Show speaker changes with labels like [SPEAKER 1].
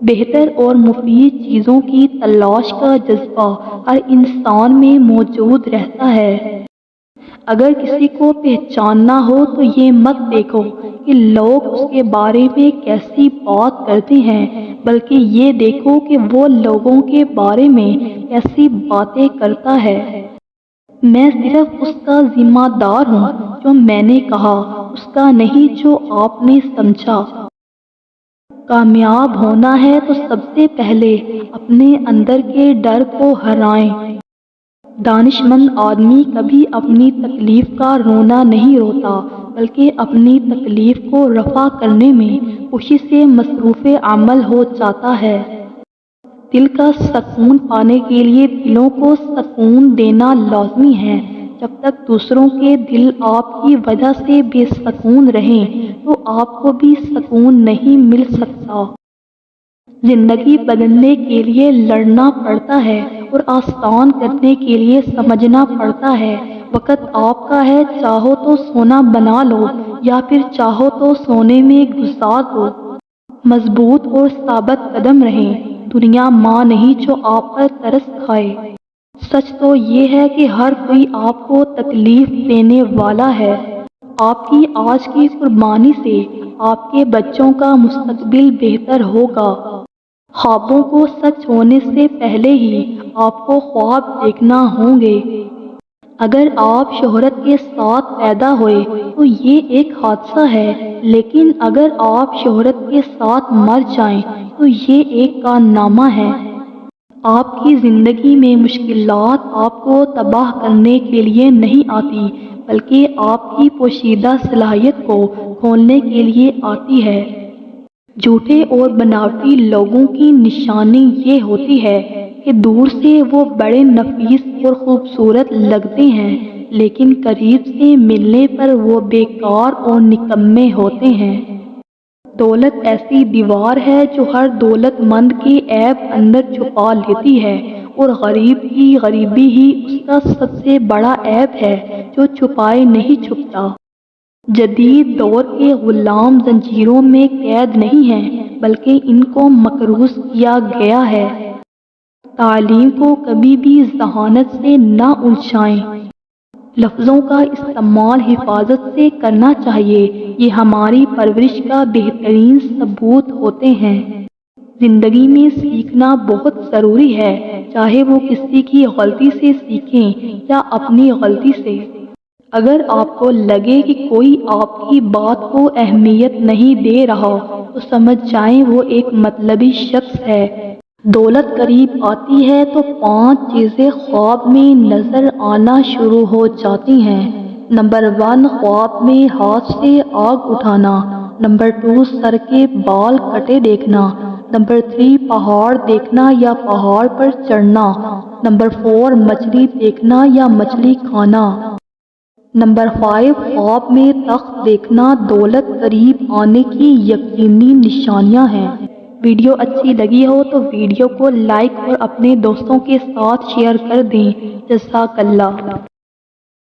[SPEAKER 1] بہتر اور مفید چیزوں کی تلاش کا جذبہ ہر انسان میں موجود رہتا ہے۔ اگر کسی کو پہچاننا ہو تو یہ مت دیکھو کہ لوگ اس کے بارے میں کیسی بات کرتے ہیں، بلکہ یہ دیکھو کہ وہ لوگوں کے بارے میں کیسی باتیں کرتا ہے۔ میں صرف اس کا ذمہ دار ہوں جو میں نے کہا، اس کا نہیں جو آپ نے سمجھا۔ کامیاب ہونا ہے تو سب سے پہلے اپنے اندر کے ڈر کو ہرائیں۔ دانش مند آدمی کبھی اپنی تکلیف کا رونا نہیں روتا، بلکہ اپنی تکلیف کو رفع کرنے میں خوشی سے مصروف عمل ہو جاتا ہے۔ دل کا سکون پانے کے لیے دلوں کو سکون دینا لازمی ہے۔ جب تک دوسروں کے دل آپ کی وجہ سے بے سکون رہیں تو آپ کو بھی سکون نہیں مل سکتا۔ زندگی بدلنے کے لیے لڑنا پڑتا ہے اور آسان کرنے کے لیے سمجھنا پڑتا ہے۔ وقت آپ کا ہے، چاہو تو سونا بنا لو یا پھر چاہو تو سونے میں گزار دو۔ مضبوط اور ثابت قدم رہیں۔ دنیا ماں نہیں جو آپ پر ترس کھائے۔ سچ تو یہ ہے کہ ہر کوئی آپ کو تکلیف دینے والا ہے۔ آپ کی آج کی قربانی سے آپ کے بچوں کا مستقبل بہتر ہوگا۔ خوابوں کو سچ ہونے سے پہلے ہی آپ کو خواب دیکھنا ہوں گے۔ اگر آپ شہرت کے ساتھ پیدا ہوئے تو یہ ایک حادثہ ہے، لیکن اگر آپ شہرت کے ساتھ مر جائیں تو یہ ایک کارنامہ ہے۔ آپ کی زندگی میں مشکلات آپ کو تباہ کرنے کے لیے نہیں آتی، بلکہ آپ کی پوشیدہ صلاحیت کو کھولنے کے لیے آتی ہے۔ جھوٹے اور بناوٹی لوگوں کی نشانی یہ ہوتی ہے کہ دور سے وہ بڑے نفیس اور خوبصورت لگتے ہیں، لیکن قریب سے ملنے پر وہ بیکار اور نکمّے ہوتے ہیں۔ دولت ایسی دیوار ہے جو ہر دولت مند کے عیب اندر چھپا لیتی ہے، اور غریب کی غریبی ہی اس کا سب سے بڑا عیب ہے جو چھپائے نہیں چھپتا۔ جدید دور کے غلام زنجیروں میں قید نہیں ہیں، بلکہ ان کو مقروض کیا گیا ہے۔ تعلیم کو کبھی بھی ذہانت سے نہ الجھائیں۔ لفظوں کا استعمال حفاظت سے کرنا چاہیے، یہ ہماری پرورش کا بہترین ثبوت ہوتے ہیں۔ زندگی میں سیکھنا بہت ضروری ہے، چاہے وہ کسی کی غلطی سے سیکھیں یا اپنی غلطی سے۔ اگر آپ کو لگے کہ کوئی آپ کی بات کو اہمیت نہیں دے رہا تو سمجھ جائیں وہ ایک مطلبی شخص ہے۔ دولت قریب آتی ہے تو 5 چیزیں خواب میں نظر آنا شروع ہو جاتی ہیں۔ نمبر 1، خواب میں ہاتھ سے آگ اٹھانا۔ نمبر 2، سر کے بال کٹے دیکھنا۔ نمبر 3، پہاڑ دیکھنا یا پہاڑ پر چڑھنا۔ نمبر 4، مچھلی دیکھنا یا مچھلی کھانا۔ نمبر 5، خواب میں تخت دیکھنا دولت قریب آنے کی یقینی نشانیاں ہیں۔ ویڈیو اچھی لگی ہو تو ویڈیو کو لائک اور اپنے دوستوں کے ساتھ شیئر کر دیں۔ جزاک اللہ۔